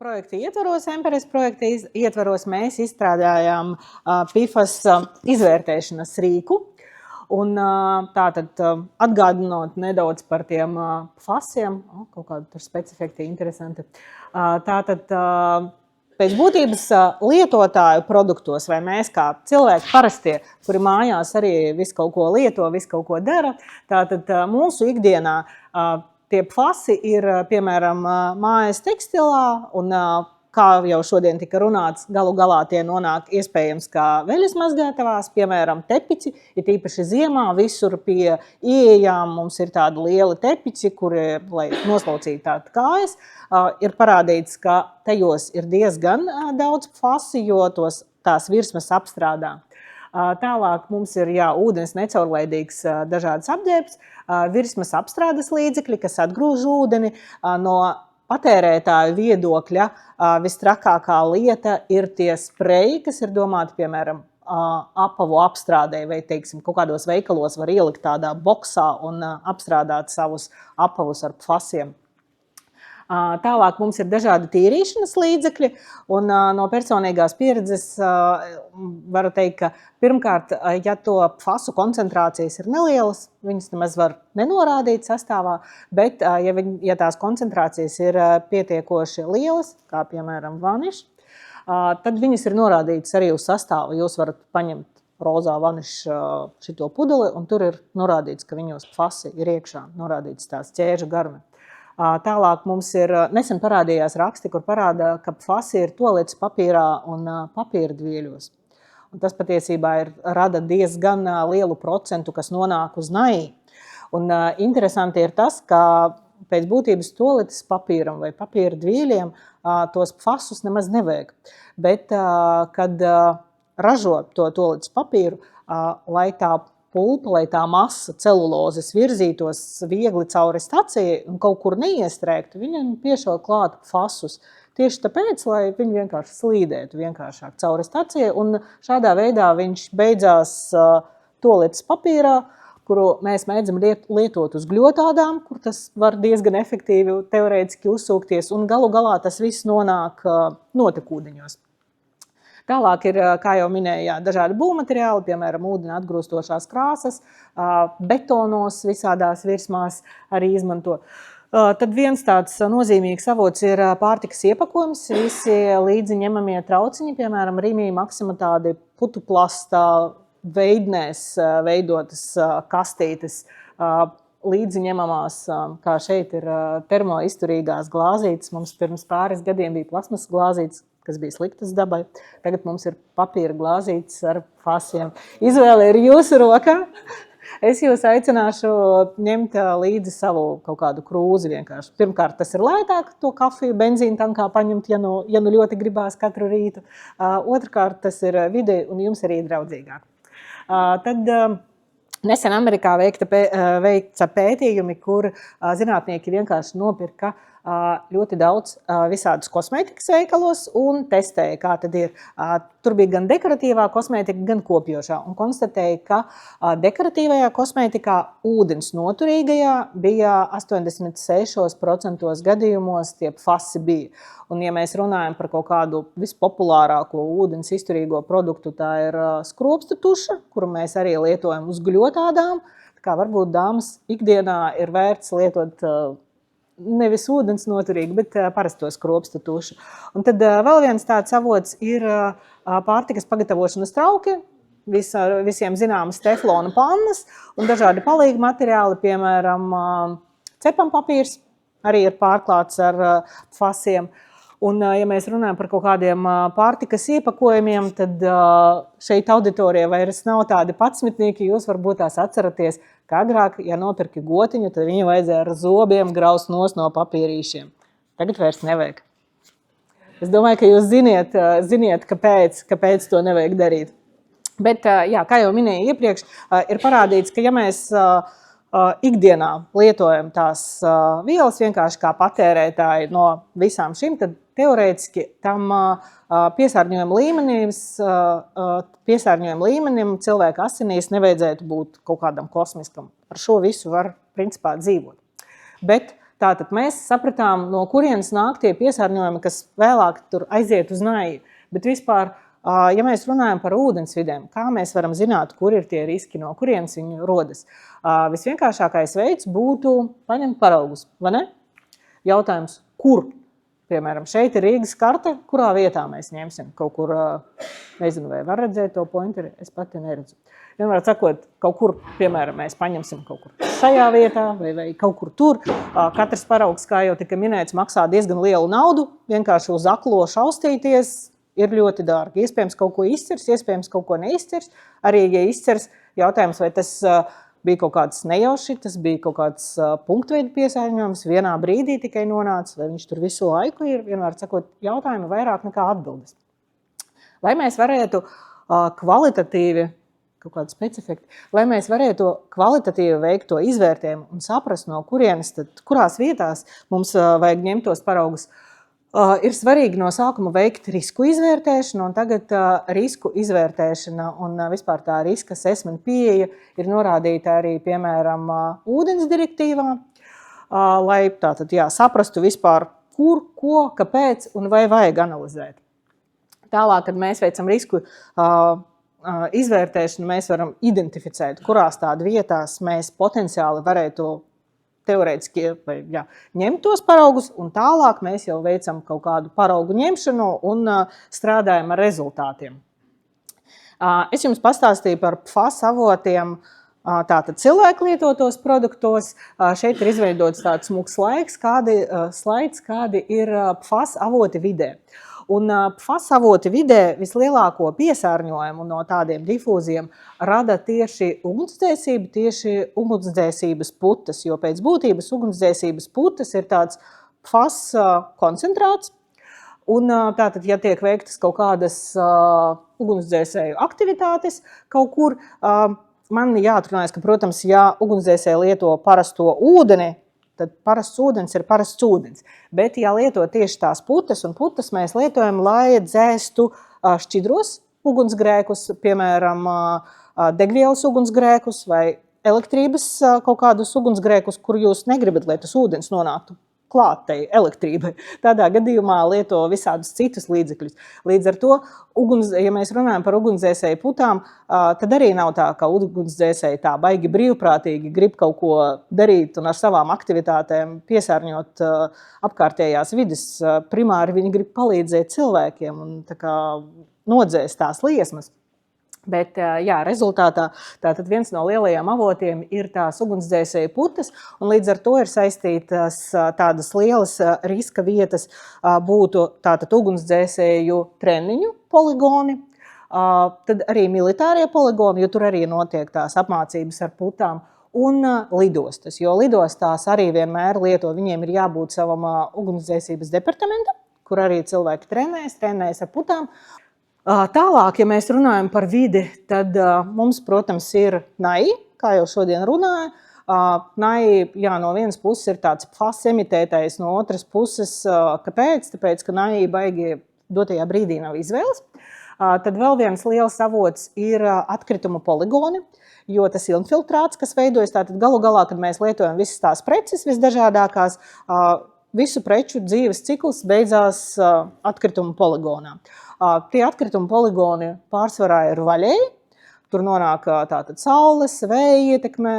projekta ietvaros, MPRS projekta ietvaros mēs izstrādājām PFAS izvērtēšanas rīku. Un tātad atgādinot nedaudz par tiem PFASiem, kaut kāda tur specifika interesanti. Tātad pēc būtības lietotāju produktos, vai mēs kā cilvēki parastie, kuri mājās arī visu kaut ko lieto, visu kaut ko dara, tātad mūsu ikdienā tie PFASi ir, piemēram, mājas tekstilā, un kā jau šodien tika runāts, galu galā tie nonāk iespējams kā veļas mazgātavās, piemēram, tepici, ir tīpaši ziemā, visur pie ieejām mums ir tādi lieli tepici, kuri, lai noslaucītu tādu kājas, ir parādīts, ka tajos ir diezgan daudz PFASi, jo tās virsmas apstrādā. Tālāk mums ir ūdens necaurlaidīgs dažādas apģērbs, virsmas apstrādes līdzekļi, kas atgrūž ūdeni. No patērētāju viedokļa vistrakākā lieta ir tie spreji, kas ir domāti, piemēram, apavu apstrādē, vai, teiksim, kaut kādos veikalos var ielikt tādā boksā un apstrādāt savus apavus ar PFASiem. Tālāk mums ir dažādi tīrīšanas līdzekļi, un no personīgās pieredzes varu teikt, ka pirmkārt, ja to PFASu koncentrācijas ir nelielas, viņas nemaz var nenorādīt sastāvā, bet ja tās koncentrācijas ir pietiekoši lielas, kā piemēram vanišs, tad viņas ir norādītas arī uz sastāvu. Jūs varat paņemt rozā vanišu šito pudeli, un tur ir norādīts, ka viņos PFASi ir iekšā, norādīts tās ķēžu garme. Tālāk mums ir nesen parādījās raksti, kur parāda, ka PFASi ir tualetes papīrā un papīra dvieļos. Un tas patiesībā rada diezgan lielu procentu, kas nonāk uz NAI. Un interesanti ir tas, ka pēc būtības tualetes papīram vai papīra dvieļiem tos PFASus nemaz nevajag. Bet, kad ražo to tualetes papīru, lai tā pulpa, lai tā masa celulozes virzītos viegli cauri stacijai un kaut kur neiestrēgtu, viņam piešauj klāt PFASus. Tieši tāpēc, lai viņi vienkārši slīdētu vienkāršāk cauri stacijai, un šādā veidā viņš beidzās tualetes papīrā, kuru mēs mēdzam lietot uz gļotādām, kur tas var diezgan efektīvi teorētiski uzsūkties, un galu galā tas viss nonāk notekūdeņos. Tālāk ir, kā jau minēju, dažādi būvmateriāli, piemēram, ūdeni atgrūstošās krāsas, betonos visādās virsmās arī izmanto. Tad viens tāds nozīmīgs avots ir pārtikas iepakojums, visi līdzi ņemamie trauciņi, piemēram, Rimi Maxima tādi putuplasta veidnēs veidotas kastītes, līdzi ņemamās, kā šeit ir termoizturīgās glāzītes. Mums pirms pāris gadiem bija plasmas glāzītes, kas bija sliktas dabai. Tagad mums ir papīra glāzītes ar PFASiem. Izvēle ir jūsu rokā. Es jūs aicināšu ņemt līdzi savu kaut kādu krūzi vienkārši. Pirmkārt, tas ir lētāk to kafiju benzīnu tankā paņemt, ja nu ļoti gribās katru rītu. Otrkārt, tas ir videi un jums arī draudzīgāk. Tad nesen Amerikā veikta pētījumi, kur zinātnieki vienkārši nopirka ļoti daudz visādus kosmētikas veikalos un testēja, kā tad ir. Tur bija gan dekoratīvā kosmētika, gan kopjošā. Un konstatēja, ka dekoratīvajā kosmētikā ūdens noturīgajā bija 86% gadījumos tie PFASi bija. Un ja mēs runājam par kaut kādu vispopulārāko ūdens izturīgo produktu, tā ir skropstu tuša, kuru mēs arī lietojam uz gļotādām. Tā kā varbūt dāmas ikdienā ir vērts lietot nevis ūdens noturīgi, bet parasto skropstu tušu. Un tad vēl viens tāds avots ir pārtikas pagatavošanas trauki, visiem zināmas teflona pannas un dažādi palīgi materiāli, piemēram, cepampapīrs arī ir pārklāts ar PFASiem. Un, ja mēs runājam par kaut kādiem pārtikas iepakojumiem, tad šeit auditorijā vairs nav tādi patsmitnieki, jūs varbūt tās atceraties, ka agrāk, ja nopirki gotiņu, tad viņu vajadzēja ar zobiem graust nos no papīrīšiem. Tagad vairs nevajag. Es domāju, ka jūs ziniet kāpēc to nevajag darīt. Bet, kā jau minēju iepriekš, ir parādīts, ka ja mēs ikdienā lietojam tās vielas vienkārši kā patērētāji no visām šīm, tad teorētiski tam piesārņojuma līmenim cilvēka asinīs nevajadzētu būt kaut kādam kosmiskam. Ar šo visu var, principā, dzīvot. Bet Tātad mēs sapratām, no kurienes nāk tie piesārņojumi, kas vēlāk tur aiziet uz naivi. Bet vispār, ja mēs runājam par ūdensvidēm, kā mēs varam zināt, kur ir tie riski, no kurienes viņi rodas? Visvienkāršākais veids būtu paņemt paraugus, vai ne? Jautājums, kur? Piemēram, šeit ir Rīgas karte, kurā vietā mēs ņemsim kaut kur, nezinu, vai var redzēt to pointeri, es pati neredzu. Vienmēr sakot, kaut kur, piemēram, mēs paņemsim kaut kur šajā vietā vai kaut kur tur. Katrs paraugs, kā jau tika minēts, maksā diezgan lielu naudu, vienkārši uz aklo šaustīties ir ļoti dārgi. Iespējams, kaut ko izcers, iespējams, kaut ko neizcers. Arī, ja izcers, jautājums, vai tas bija kaut kāds nejauši, tas bija kaut kāds punktveida piesārņojums, vienā brīdī tikai nonāca, vai viņš tur visu laiku ir, vienmēr sakot, jautājumi vairāk nekā atbildes. Lai mēs varētu kvalitatīvi, kaut kādu specifektu, lai mēs varētu kvalitatīvi veikt to izvērtējumu un saprast, no kurienes, tad, kurās vietās mums vajag ņemt tos paraugus, ir svarīgi no sākuma veikt risku izvērtēšanu, un tagad risku izvērtēšana un vispār tā riska assessment pieeja ir norādīta arī, piemēram, ūdens direktīvā, lai tātad, saprastu vispār, kur, ko, kāpēc un vai vajag analizēt. Tālāk, kad mēs veicam risku izvērtēšanu, mēs varam identificēt, kurās tādas vietās mēs potenciāli varētu teorētiski ņemt tos paraugus, un tālāk mēs jau veicam kaut kādu paraugu ņemšanu un strādājam ar rezultātiem. Es jums pastāstīju par PFAS avotiem, tātad cilvēku lietotos produktos. Šeit ir izveidots tāds smuks slaids, kādi ir PFAS avoti vidē. Un PFAS avoti vidē vislielāko piesārņojumu no tādiem difūziem rada tieši ugunsdzēsība, tieši ugunsdzēsības putas, jo pēc būtības ugunsdzēsības putas ir tāds PFAS koncentrāts. Un tātad, ja tiek veiktas kaut kādas ugunsdzēsēju aktivitātes kaut kur, man jāatrunājas, ka, protams, ja ugunsdzēsēji lieto parasto ūdeni, tad parasts ūdens ir parasts ūdens. Bet, ja lieto tieši tās putas, un putas mēs lietojam, lai dzēstu šķidros ugunsgrēkus, piemēram, degvielas ugunsgrēkus vai elektrības kaut kādus ugunsgrēkus, kur jūs negribat, lai tas ūdens nonāktu klāt tai elektrībai. Tādā gadījumā lieto visādus citus līdzekļus. Līdz ar to, ja mēs runājam par ugunsdzēsēju putām, tad arī nav tā, ka ugunsdzēsēji tā baigi brīvprātīgi grib kaut ko darīt un ar savām aktivitātēm piesārņot apkārtējās vides. Primāri viņi grib palīdzēt cilvēkiem un tā kā nodzēst tās liesmas. Bet, rezultātā tātad viens no lielajiem avotiem ir tās ugunsdzēsēju putas, un līdz ar to ir saistītas tādas lielas riska vietas būtu tātad ugunsdzēsēju treniņu poligoni, tad arī militārie poligoni, jo tur arī notiek tās apmācības ar putām, un lidostas, jo lidostās arī vienmēr lieto, viņiem ir jābūt savam ugunsdzēsības departamentam, kur arī cilvēki trenējas ar putām. Tālāk, ja mēs runājam par vidi, tad mums, protams, ir NAI, kā jau šodien runāja. NAI, no vienas puses ir tāds PFAS emitētais, no otras puses, kāpēc? Tāpēc, ka NAI baigi dotajā brīdī nav izvēles. Tad vēl viens liels avots ir atkritumu poligoni, jo tas infiltrāts, kas veidojas, tātad galu galā, kad mēs lietojam visas tās preces visdažādākās, visu preču dzīves cikls beidzās atkritumu poligonā. Tie atkritumu poligoni pārsvarā ir vaļēji, tur nonāk tātad saules, vēja ietekmē,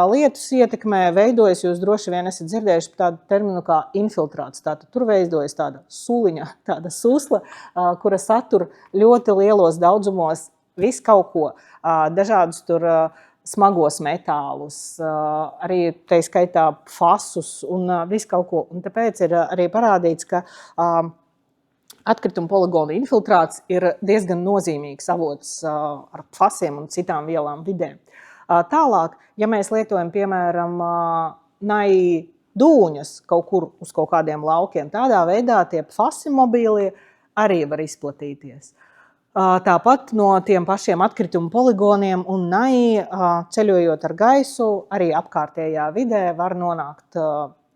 lietus ietekmē, veidojas, jūs droši vien esat dzirdējuši tādu terminu kā infiltrāts. Tātad tur veidojas tāda suliņa, tāda susla, kura satur ļoti lielos daudzumos visu kaut ko, dažādus tur smagos metālus, arī tai skaitā fasus un visu kaut ko. Un tāpēc ir arī parādīts, ka atkritumu poligonu infiltrāts ir diezgan nozīmīgs avots ar fasiem un citām vielām vidē. Tālāk, ja mēs lietojam, piemēram, NAI dūņas kaut kur uz kaut kādiem laukiem, tādā veidā tie fasi mobīlie arī var izplatīties. Tāpat no tiem pašiem atkritumu poligoniem un NAI ceļojot ar gaisu, arī apkārtējā vidē var nonākt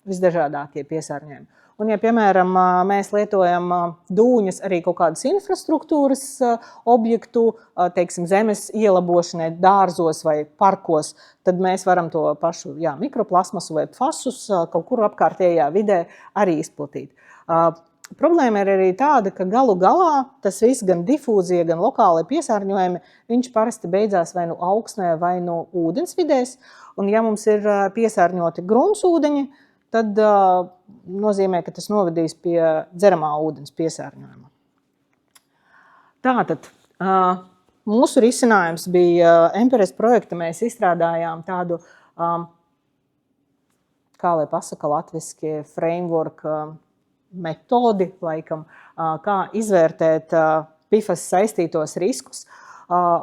visdažādākie piesārņojumi. Un, ja, piemēram, mēs lietojam dūņus arī kaut kādas infrastruktūras objektu, teiksim, zemes ielabošanai, dārzos vai parkos, tad mēs varam to pašu mikroplasmasu vai pfasus kaut kur apkārtējā vidē arī izplatīt. Problēma ir arī tāda, ka galu galā tas viss, gan difūzija, gan lokāli piesārņojumi, viņš parasti beidzās vai nu augsnē, vai nu ūdensvidēs. Un, ja mums ir piesārņoti gruntsūdeņi, tad nozīmē, ka tas novedīs pie dzeramā ūdens piesārņojuma. Tātad, mūsu risinājums bija MPRS projekta. Mēs izstrādājām tādu, kā lai pasaka latviski, framework metodi, laikam, kā izvērtēt PFAS saistītos riskus.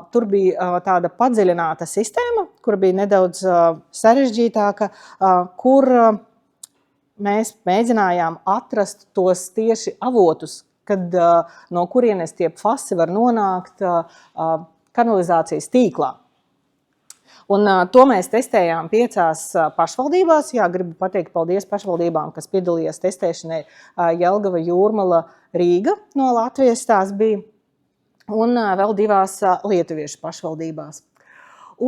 Tur bija tāda padziļināta sistēma, kur bija nedaudz sarežģītāka, kur mēs mēģinājām atrast tos tieši avotus, kad no kurienes tie PFAS var nonākt kanalizācijas tīklā. Un to mēs testējām 5 pašvaldībās. Jā, gribu pateikt paldies pašvaldībām, kas piedalījās testēšanai. Jelgava, Jūrmala, Rīga no Latvijas tās bija. Un vēl 2 lietuviešu pašvaldībās.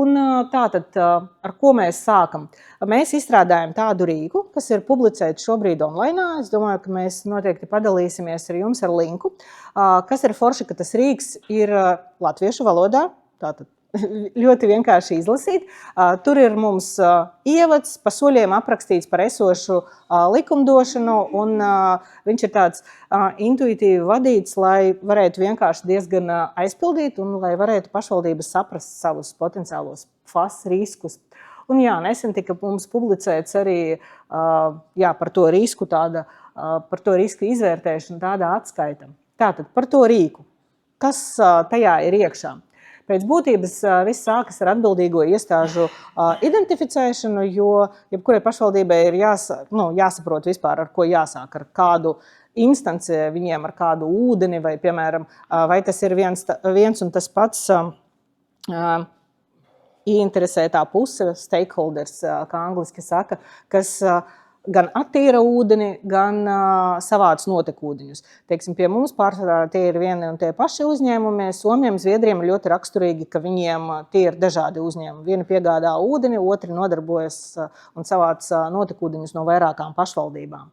Un tātad, ar ko mēs sākam? Mēs izstrādājam tādu rīku, kas ir publicēts šobrīd online. Es domāju, ka mēs noteikti padalīsimies ar jums ar linku. Kas ir forši, ka tas rīks ir latviešu valodā, tātad ļoti vienkārši izlasīt. Tur ir mums ievads, pa soļiem aprakstīts par esošu likumdošanu, un viņš ir tāds intuitīvi vadīts, lai varētu vienkārši diezgan aizpildīt un lai varētu pašvaldības saprast savus potenciālos PFAS riskus. Un jā, nesen tika mums publicēts arī par to risku par to risku izvērtēšanu tāda atskaita. Tātad par to rīku. Kas tajā ir iekšā? Pēc būtības viss sākas ar atbildīgo iestāžu identificēšanu, jo jebkurai pašvaldībai ir jāsaprot vispār, ar ko jāsāk, ar kādu instanci viņiem, ar kādu ūdeni, vai, piemēram, vai tas ir viens un tas pats ieinteresētā puse, stakeholders, kā angliski saka, kas gan attīra ūdeni, gan savāc notekūdeņus. Teiksim, pie mums pārsvarā tie ir vieni un tie paši uzņēmumi. Somiem, Zviedriem ir ļoti raksturīgi, ka viņiem tie ir dažādi uzņēmumi. Vieni piegādā ūdeni, otri nodarbojas un savāc notekūdeņus no vairākām pašvaldībām.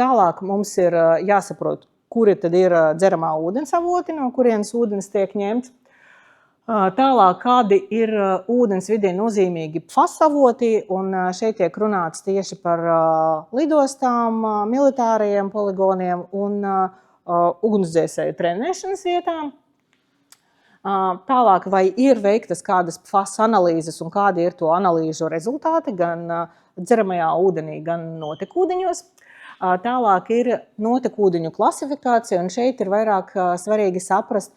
Tālāk mums ir jāsaprot, kuri tad ir dzeramā ūdens avoti, no kurienes ūdens tiek ņemts. Tālāk, kādi ir ūdens vidē nozīmīgi PFAS avoti, un šeit tiek runāts tieši par lidostām, militārajiem poligoniem un ugunsdzēsēju trenēšanas vietām. Tālāk, vai ir veiktas kādas PFAS analīzes un kādi ir to analīžu rezultāti gan dzeramajā ūdenī, gan notekūdeņos. Tālāk ir notekūdeņu klasifikācija, un šeit ir vairāk svarīgi saprast,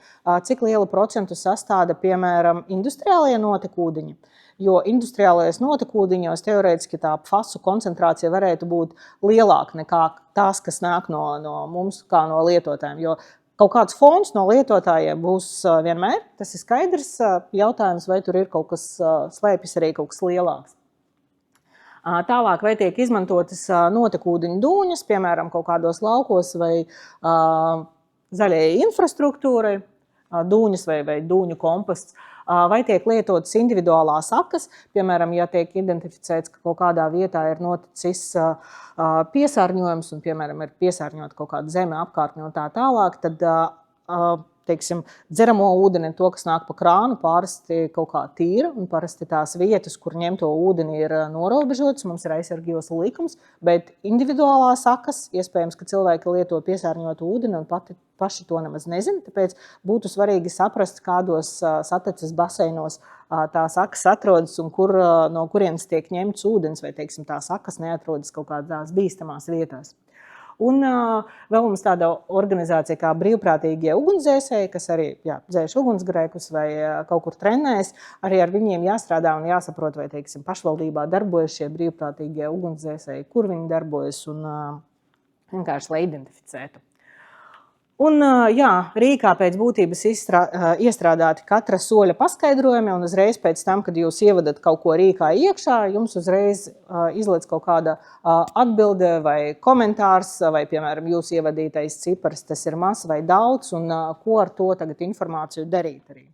cik lielu procentu sastāda, piemēram, industriālie notekūdeņi. Jo industriālajos notekūdeņos teorētiski tā PFASu koncentrācija varētu būt lielāka nekā tās, kas nāk no mums, kā no lietotājiem. Jo kaut kāds fons no lietotājiem būs vienmēr, tas ir skaidrs jautājums, vai tur ir kaut kas slēpjas arī kaut kas lielāks. Tālāk, vai tiek izmantotas notekūdeņu dūņas, piemēram, kaut kādos laukos vai zaļajai infrastruktūrai, dūņas vai dūņu komposts, vai tiek lietotas individuālās akas, piemēram, ja tiek identificēts, ka kaut kādā vietā ir noticis piesārņojums un, piemēram, ir piesārņota kaut kāda zeme apkārtne un tā tālāk, tad teiksim, dzeramo ūdeni, to, kas nāk pa krānu, parasti kaut kā tīra, un parasti tās vietas, kur ņemto ūdeni, ir norobežotas, mums ir aizsargības likums, bet individuālās akas, iespējams, ka cilvēki lieto piesārņotu ūdeni un paši to nemaz nezina, tāpēc būtu svarīgi saprast, kādos sataces baseinos tās akas atrodas un no kurienes tiek ņemts ūdens, vai, teiksim, tās akas neatrodas kaut kādās bīstamās vietās. Un vēl mums tāda organizācija kā brīvprātīgie ugunsdzēsēji, kas arī dzēš ugunsgrēkus vai kaut kur trenēs, arī ar viņiem jāstrādā un jāsaprot, vai, teiksim, pašvaldībā darbojas šie brīvprātīgie ugunsdzēsēji, kur viņi darbojas un vienkārši, lai identificētu. Un, jā, rīkā pēc būtības iestrādāti katra soļa paskaidrojumi, un uzreiz pēc tam, kad jūs ievadat kaut ko rīkā iekšā, jums uzreiz izlec kaut kāda atbilde vai komentārs, vai, piemēram, jūs ievadītais cipars, tas ir maz vai daudz, un ko ar to tagad informāciju darīt arī.